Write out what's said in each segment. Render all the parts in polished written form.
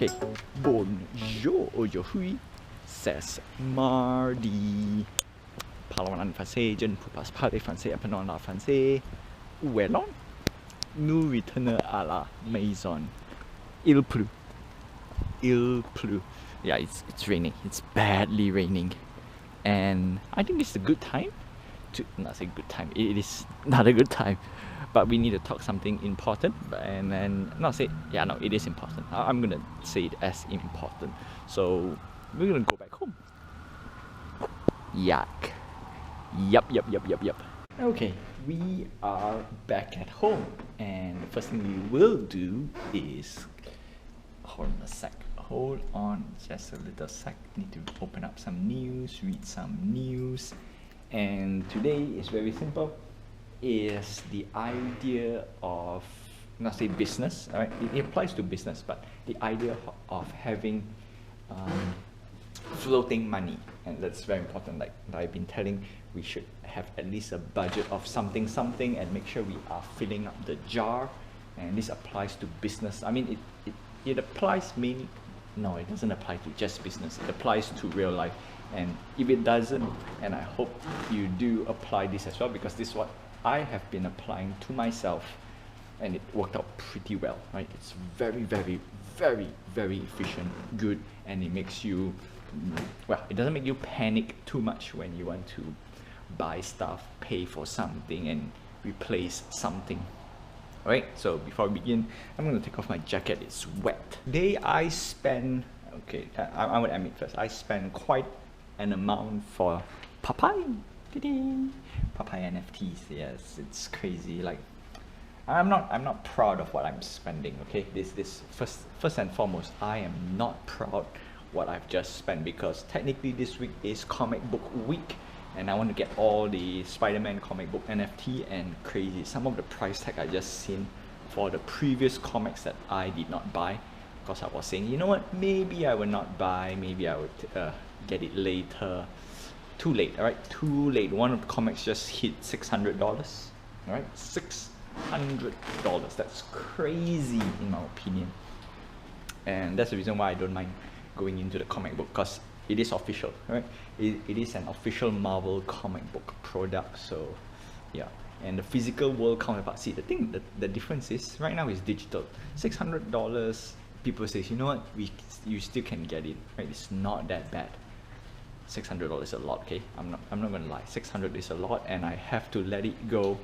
Okay, bonjour aujourd'hui, c'est mardi. Parlons en français, je ne peux pas parler français apprenons le français. Où est-on? Nous retournons à la maison. Il pleut. Il pleut. Yeah, it's raining. It's badly raining. And I think it's a good time to, not say good time, it is not a good time, but we need to talk something important, and then not say, yeah, no, it is important. I'm gonna say it as important. So we're gonna go back home. Yuck. Yup. Okay, we are back at home, and the first thing we will do is, hold on just a little sec, need to open up some news, read some news. And today is very simple. Is the idea of, not say business, right? It applies to business, but the idea of having floating money, and that's very important. Like I've been telling, we should have at least a budget of something, and make sure we are filling up the jar. And this applies to business. I mean, it applies mainly. No, it doesn't apply to just business. It applies to real life. And if it doesn't, and I hope you do apply this as well, because this is what I have been applying to myself, and it worked out pretty well, right? It's very efficient, good, and it makes you, well, it doesn't make you panic too much when you want to buy stuff, pay for something, and replace something. Alright, so before we begin, I'm going to take off my jacket, it's wet. Today I spent, okay, I would admit first, I spent quite an amount for Papaya. Papaya NFTs, yes, it's crazy. Like, I'm not proud of what I'm spending, okay? This first and foremost, I am not proud what I've just spent, because technically this week is comic book week, and I want to get all the Spider-Man comic book NFT, and crazy. Some of the price tag I just seen for the previous comics that I did not buy, because I was saying, you know what, maybe I will not buy, maybe I would get it later. Too late, alright? Too late. One of the comics just hit $600. Alright? $600. That's crazy in my opinion. And that's the reason why I don't mind going into the comic book, because it is official, right? It is an official Marvel comic book product, so yeah. And the physical world counterpart, see, the thing, the difference is, right now is digital. $600, people say, you know what, you still can get it, right? It's not that bad. $600 is a lot, okay? I'm not gonna lie, 600 is a lot, and I have to let it go.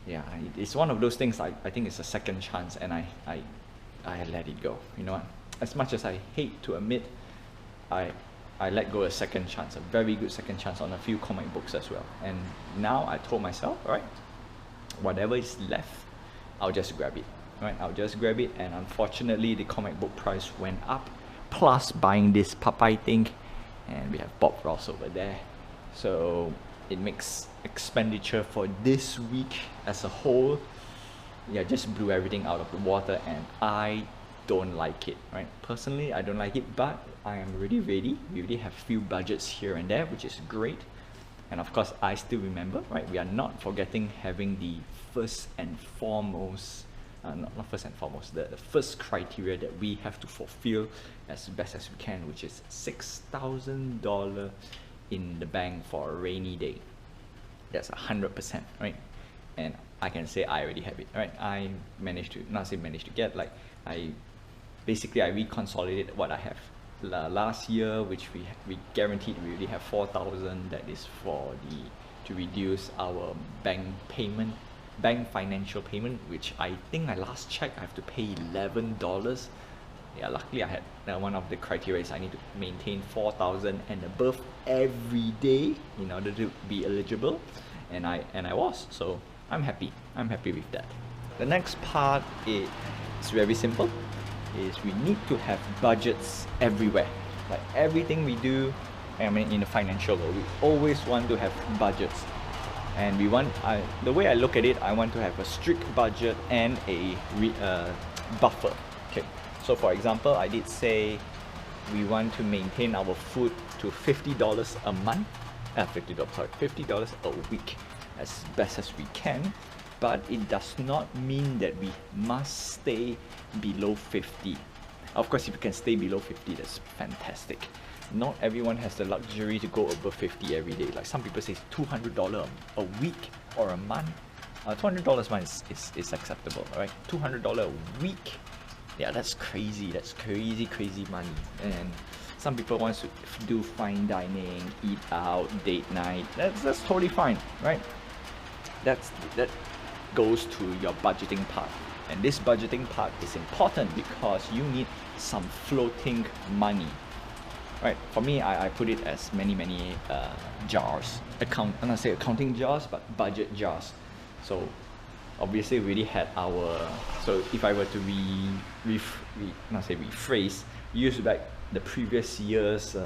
Yeah, it's one of those things. I think it's a second chance, and I let it go. You know what? As much as I hate to admit, I let go a second chance, a very good second chance on a few comic books as well. And now I told myself, all right, whatever is left, I'll just grab it. Right? I'll just grab it. And unfortunately, the comic book price went up. Plus, buying this Popeye thing, and we have Bob Ross over there, so it makes expenditure for this week as a whole, yeah, just blew everything out of the water, and I don't like it, right? Personally, I don't like it, but I am already ready. We already have few budgets here and there, which is great. And of course, I still remember, right? We are not forgetting having the first and foremost, not first and foremost, the first criteria that we have to fulfill as best as we can, which is $6,000 in the bank for a rainy day. That's 100%, right? And I can say I already have it, right? I managed to, not say managed to get, like, I reconsolidated what I have last year, which we guaranteed we already have 4,000. That is for to reduce our bank financial payment, which I think I last checked I have to pay $11. Yeah, luckily I had one of the criteria is I need to maintain 4,000 and above every day in order to be eligible, and I was, so I'm happy with that. The next part is very simple, is we need to have budgets everywhere. Like everything we do, I mean, in the financial world, we always want to have budgets. And we want, the way I look at it, I want to have a strict budget and a buffer. Okay, so for example, I did say we want to maintain our food to $50 a month, $50 a week, as best as we can. But it does not mean that we must stay below 50. Of course, if you can stay below 50, that's fantastic. Not everyone has the luxury to go above 50 every day. Like some people say $200 a week or a month. $200 a month is acceptable, right? $200 a week, yeah, that's crazy. That's crazy money. And some people want to do fine dining, eat out, date night. That's totally fine, right? That goes to your budgeting part. And this budgeting part is important because you need some floating money, right? For me, I put it as many jars. I'm not say accounting jars, but budget jars. So obviously we already had our, so if I were to rephrase, use like the previous year's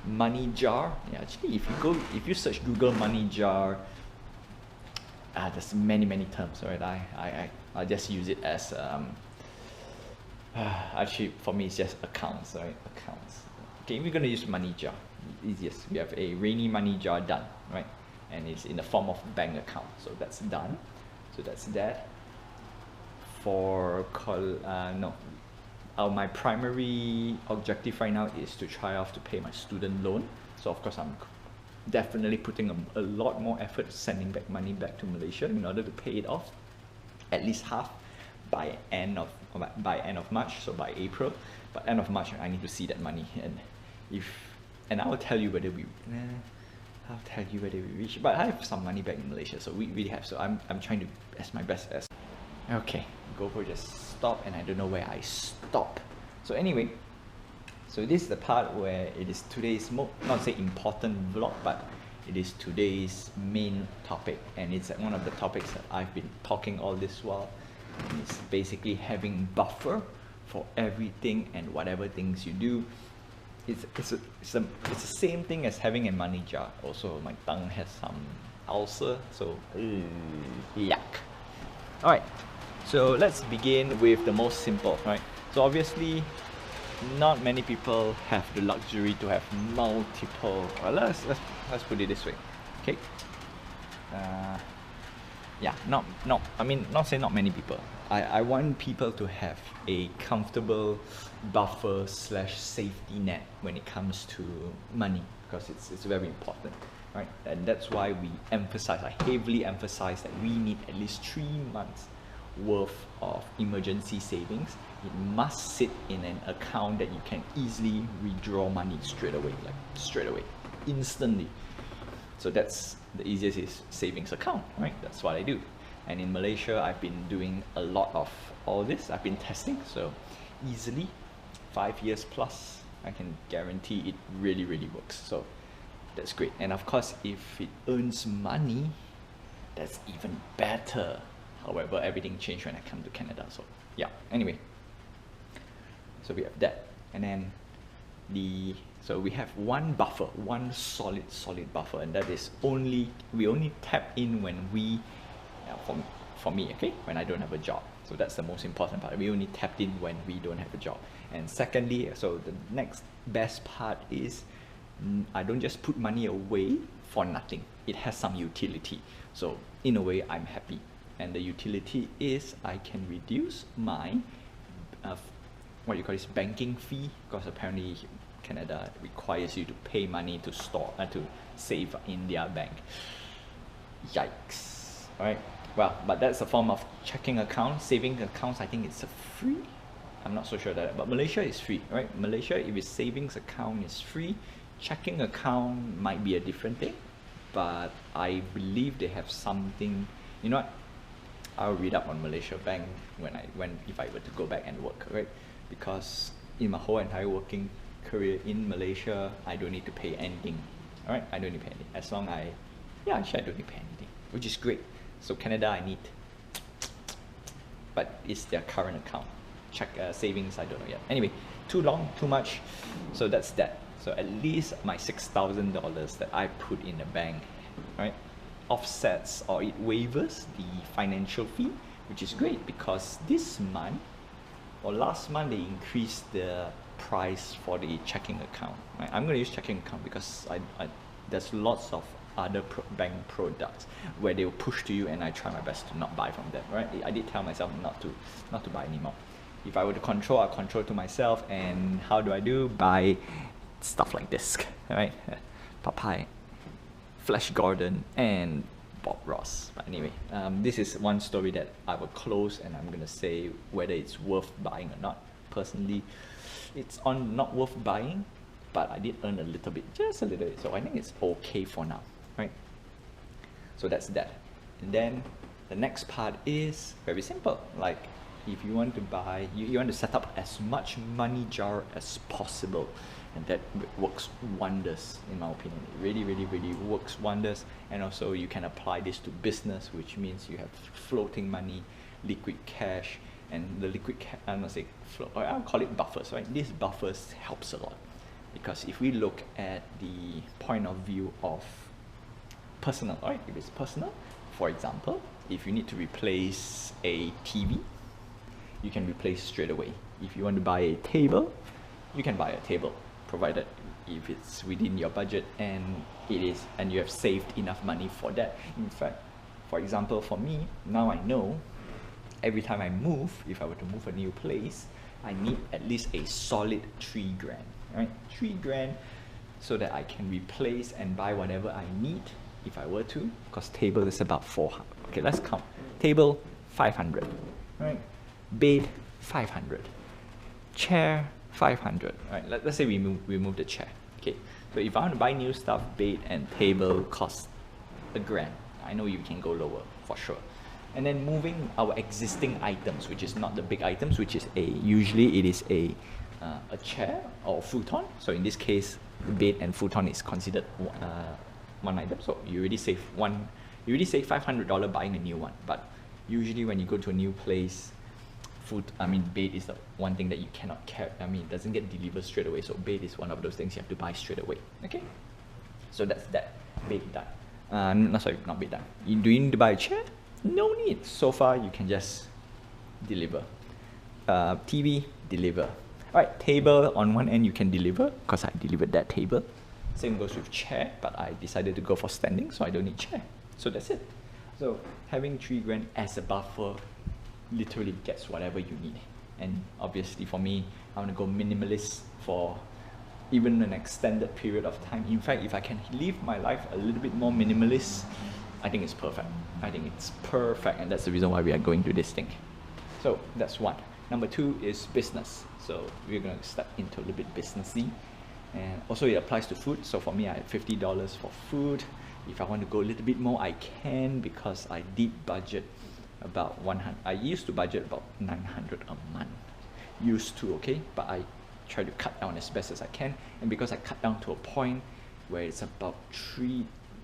money jar. Yeah, actually if you search Google money jar, there's many terms, right? I just use it as actually for me it's just accounts, right? Accounts. Okay, we're gonna use money jar. Easiest. We have a rainy money jar done, right? And it's in the form of bank account, so that's done. So that's that. For my primary objective right now is to try off to pay my student loan. So of course I'm definitely putting a lot more effort sending back money back to Malaysia in order to pay it off, at least half by end of March, so by April. But end of March I need to see that money, and I will tell you whether we reach. But I have some money back in Malaysia, so we really have. So I'm trying to as my best as. Okay, GoPro just stopped, and I don't know where I stop. So anyway, so this is the part where it is today's not say important vlog, but it is today's main topic, and it's one of the topics that I've been talking all this while. And it's basically having buffer for everything and whatever things you do. It's the same thing as having a money jar. Also, my tongue has some ulcer, so yuck. All right, so let's begin with the most simple, right? So obviously, not many people have the luxury to have multiple. Well, let's put it this way, okay? Yeah, not many people. I want people to have a comfortable buffer / safety net when it comes to money, because it's very important, right? And that's why I heavily emphasize that we need at least 3 months worth of emergency savings. It must sit in an account that you can easily withdraw money straight away, instantly. So that's the easiest is savings account, right? That's what I do. And in Malaysia, I've been doing a lot of all this. I've been testing, so easily 5 years plus, I can guarantee it really works. So that's great. And of course, if it earns money, that's even better. However, everything changed when I come to Canada. So yeah, anyway. So we have that. And then so we have one buffer, one solid buffer, and that is we only tap in when we, for me, okay, when I don't have a job. So that's the most important part. We only tapped in when we don't have a job. And secondly, so the next best part is I don't just put money away for nothing. It has some utility. So in a way, I'm happy. And the utility is I can reduce my banking fee, because apparently Canada requires you to pay money to save in their bank. Yikes. All right. Well, but that's a form of checking account. Saving accounts, I think it's free. I'm not so sure that, but Malaysia is free, right? Malaysia, if it's savings account, is free. Checking account might be a different thing, but I believe they have something. You know what? I'll read up on Malaysia Bank if I were to go back and work, right? Because in my whole entire working career in Malaysia, I don't need to pay anything. All right, I don't need to pay anything. As long I don't need to pay anything, which is great. So Canada, I need, but it's their current account. Check savings, I don't know yet. Anyway, too long, too much. So that's that. So at least my $6,000 that I put in the bank, right, offsets or it waivers the financial fee, which is great because this month or last month they increased the price for the checking account. Right? I'm going to use checking account because there's lots of other bank products where they will push to you, and I try my best to not buy from them. Right? I did tell myself not to buy anymore. If I were to control, I'll control to myself. And how do I do? Buy stuff like this, right? Popeye, Flash Gordon, and Bob Ross. But anyway, this is one story that I will close, and I'm gonna say whether it's worth buying or not. Personally, it's not worth buying, but I did earn a little bit, just a little bit. So I think it's okay for now, right? So that's that. And then the next part is very simple. Like if you want to buy, you want to set up as much money jar as possible. And that works wonders, in my opinion. It really, really, really works wonders. And also you can apply this to business, which means you have floating money, liquid cash, and the liquid cash, I'm not saying float, I'll call it buffers, right? These buffers helps a lot. Because if we look at the point of view of personal, right? If it's personal, for example, if you need to replace a TV, you can replace straight away. If you want to buy a table, you can buy a table, provided if it's within your budget and you have saved enough money for that. In fact, for example, for me, now I know every time I move, if I were to move a new place, I need at least a solid $3,000, right? $3,000 so that I can replace and buy whatever I need if I were to, because table is about 400. Okay, let's count. Table, 500, right? Bed, 500. Chair, 500, right? Let's say we move the chair. Okay, so if I want to buy new stuff, bed and table cost $1,000. I know you can go lower for sure. And then moving our existing items, which is not the big items, which is usually it is a chair or futon. So in this case, bed and futon is considered one item. So you already save $500 buying a new one. But usually when you go to a new place, bed is the one thing that you cannot carry. It doesn't get delivered straight away. So bed is one of those things you have to buy straight away. Okay, so that's that. Bed done. Not bed done. Do you need to buy a chair? No need. Sofa, you can just deliver. TV, deliver. Alright, table on one end you can deliver, because I delivered that table. Same goes with chair, but I decided to go for standing, so I don't need chair. So that's it. So having $3,000 as a buffer literally gets whatever you need. And obviously for me, I want to go minimalist for even an extended period of time. In fact, if I can live my life a little bit more minimalist, I think it's perfect. I think it's perfect, and that's the reason why we are going to this thing. So that's one. Number two is business. So we're going to step into a little bit businessy, and also it applies to food. So for me, I had $50 for food. If I want to go a little bit more, I can, because I did budget about 100. I used to budget about 900 a month. Used to, okay, but I try to cut down as best as I can, and because I cut down to a point where it's about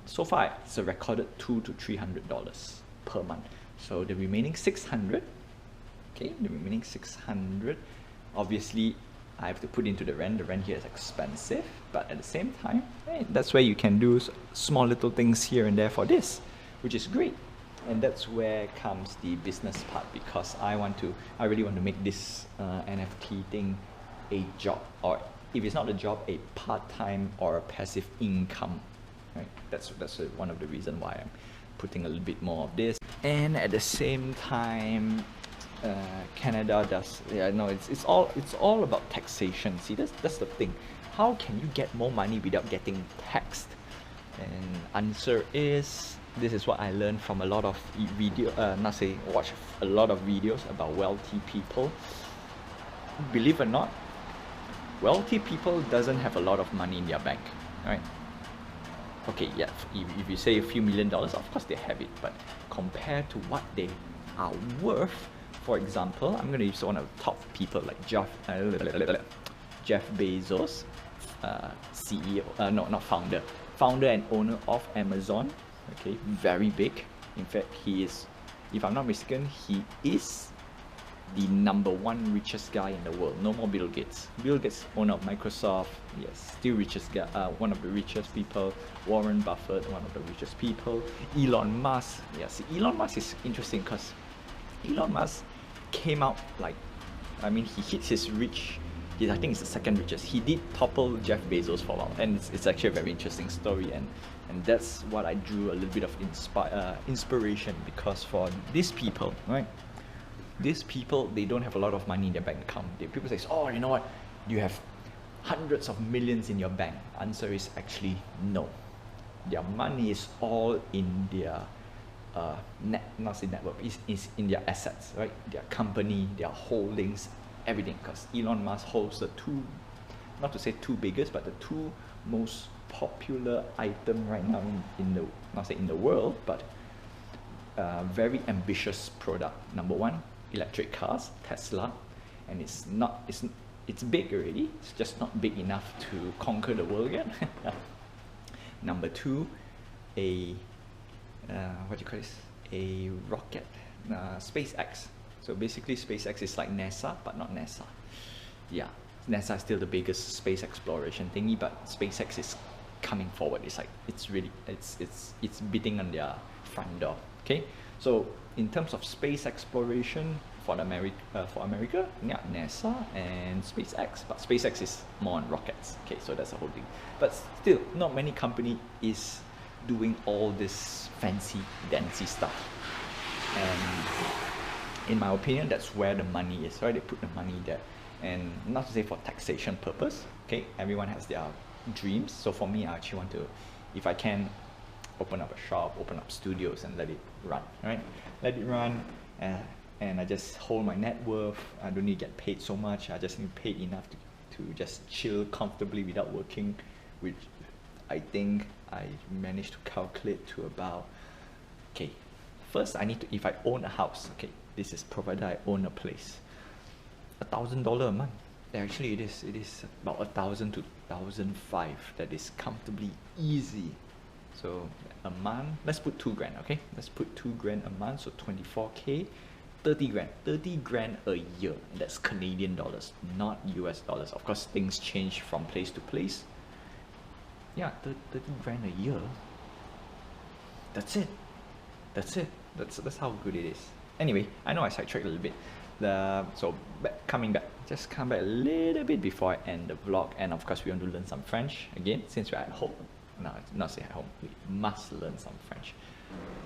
so far it's a recorded $200 to $300 per month. So the remaining 600, okay, the remaining 600, obviously I have to put into the rent. The rent here is expensive, but at the same time, hey, that's where you can do small little things here and there for this, which is great. And that's where comes the business part, because I really want to make this NFT thing a job, or if it's not a job, a part-time or a passive income. Right? That's one of the reasons why I'm putting a little bit more of this. And at the same time, Canada does, it's all about taxation. See, that's the thing. How can you get more money without getting taxed? And answer is, this is what I learned from a lot of watch a lot of videos about wealthy people. Believe it or not, wealthy people doesn't have a lot of money in their bank, right? Okay, yeah, if you say a few $1 million, of course they have it, but compared to what they are worth, for example, I'm going to use one of the top people like Jeff Bezos, CEO, not founder and owner of Amazon. Okay, very big. In fact, he is, if I'm not mistaken, he is the #1 richest guy in the world. No more Bill Gates. Bill Gates, owner of Microsoft, yes, still richest guy, one of the richest people. Warren Buffett, one of the richest people. Elon Musk, yes. Elon Musk is interesting because Elon Musk came out he hits his I think it's the second richest. He did topple Jeff Bezos for a while, and it's actually a very interesting story, and that's what I drew a little bit of inspiration, because for these people, right, these people, they don't have a lot of money in their bank account. People say, oh, you know what, you have hundreds of millions in your bank. Answer is actually no. Their money is all in their network, is in their assets, right? Their company, their holdings, everything. Because Elon Musk holds the two, not to say two biggest, but the two most popular item right now not say in the world, but very ambitious product. Number one, electric cars, Tesla, and it's big already. It's just not big enough to conquer the world yet. Number two, a what do you call this? A rocket, SpaceX. So basically, SpaceX is like NASA, but not NASA. Yeah, NASA is still the biggest space exploration thingy, but SpaceX is coming forward. It's like it's beating on their front door. Okay, so in terms of space exploration for America, yeah, NASA and SpaceX, but SpaceX is more on rockets. Okay, so that's the whole thing. But still, not many company is doing all this fancy dancy stuff. And in my opinion, that's where the money is, right? They put the money there, and not to say for taxation purpose. Okay, everyone has their dreams. So for me, I actually want to, if I can, open up a shop, open up studios, and let it run, right? Let it run, and I just hold my net worth. I don't need to get paid so much. I just need paid enough to just chill comfortably without working, which I think I managed to calculate to about, okay, first I need to, if I own a house, okay, this is provided I own a place, $1,000 a month. Actually, it is about 1,000 to 1,500. That is comfortably easy. So a month, let's put 2 grand, okay? Let's put 2 grand a month, so 24K, 30 grand. 30 grand a year. That's Canadian dollars, not US dollars. Of course, things change from place to place. Yeah, 30 grand a year. That's it. That's how good it is. Anyway, I know I sidetracked a little bit. Coming back, just come back a little bit before I end the vlog. And of course, we want to learn some French again, since we're at home. No, not say at home. We must learn some French.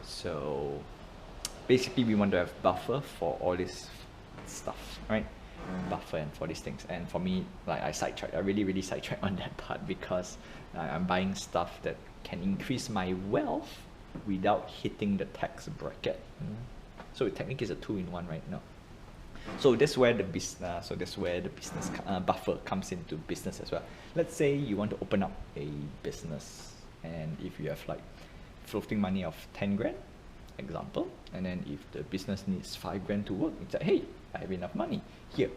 So basically, we want to have buffer for all this stuff, right? Buffer and for these things. And for me, like I sidetracked. I really sidetracked on that part because I'm buying stuff that can increase my wealth without hitting the tax bracket. So technically, it's a 2-in-1 right now. So that's where the business. Buffer comes into business as well. Let's say you want to open up a business, and if you have like floating money of 10 grand, example, and then if the business needs 5 grand to work, it's like, hey, I have enough money here,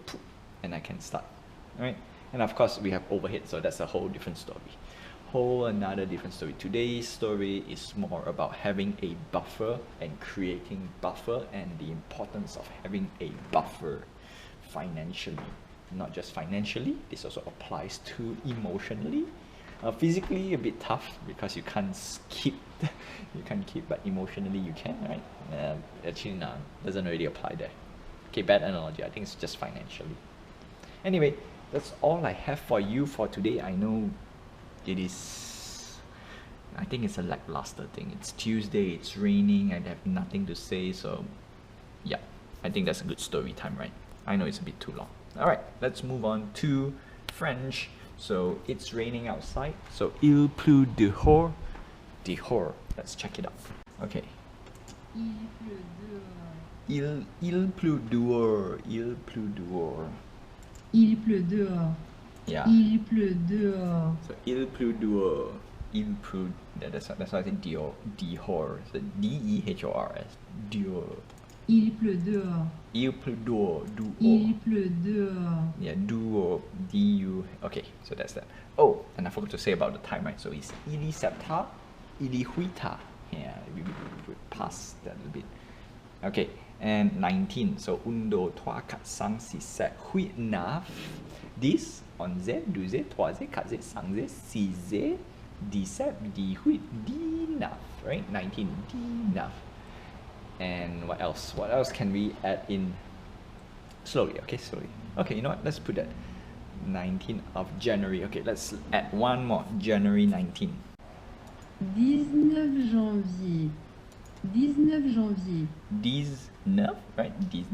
and I can start, right? And of course, we have overhead, so that's a whole different story. Another different story. Today's story is more about having a buffer and creating buffer, and the importance of having a buffer financially. Not just financially, this also applies to emotionally. Physically a bit tough because you can't keep, but emotionally you can, right? Actually, no, doesn't really apply there. Okay, bad analogy. I think it's just financially. Anyway, that's all I have for you for today. I know I think it's a lackluster thing. It's Tuesday, it's raining, I have nothing to say, so yeah, I think that's a good story time, right? I know it's a bit too long. Alright, let's move on to French. So it's raining outside, so il pleut dehors. Dehors, let's check it out. Okay. Il pleut dehors. Il pleut dehors. Il pleut dehors. Yeah. Il pleut dehors. So il pleut dehors. Il pleut. That's why I think dehors. So D-E-H-O-R-S. Dehors. Il pleut dehors. Il pleut dehors. Il pleut dehors. Yeah, dehors. D-U. Okay, so that's that. Oh, and I forgot to say about the time, right? So it's il y septa, il y huita. Yeah, we pass that a bit. Okay, and 19. So 1, 2, 3, 4, 5, 6, 7, 8, 9, 10, 11, 12, 13, 14, 15, 16, 17, 18, 19, right? 19, 19. And what else? What else can we add in? Slowly, okay, slowly. Okay, you know what? Let's put that 19th of January. Okay, let's add one more. January 19. 19 janvier. 19 janvier. 19, right? 19,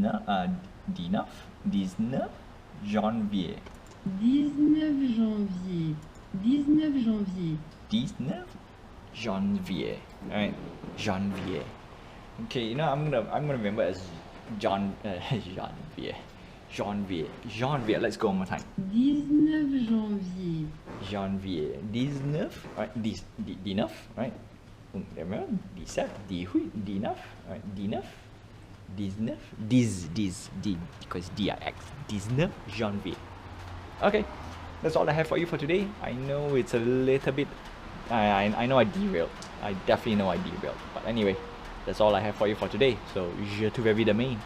19 janvier. 19 janvier. 19 janvier. 19 janvier. Alright, janvier. Okay, you know, I'm gonna remember as janvier. Janvier. Let's go one more time. 19 janvier. Janvier. 19, right? 19, right? Remember? 17, 19, right? 19, because DIX. 19 janvier. Okay, that's all I have for you for today. I know it's a little bit, I know I derailed. I definitely know I derailed. But anyway, that's all I have for you for today. So, je te revis demain.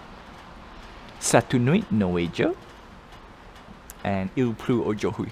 Satu nuit noejo. And il pleut aujourd'hui.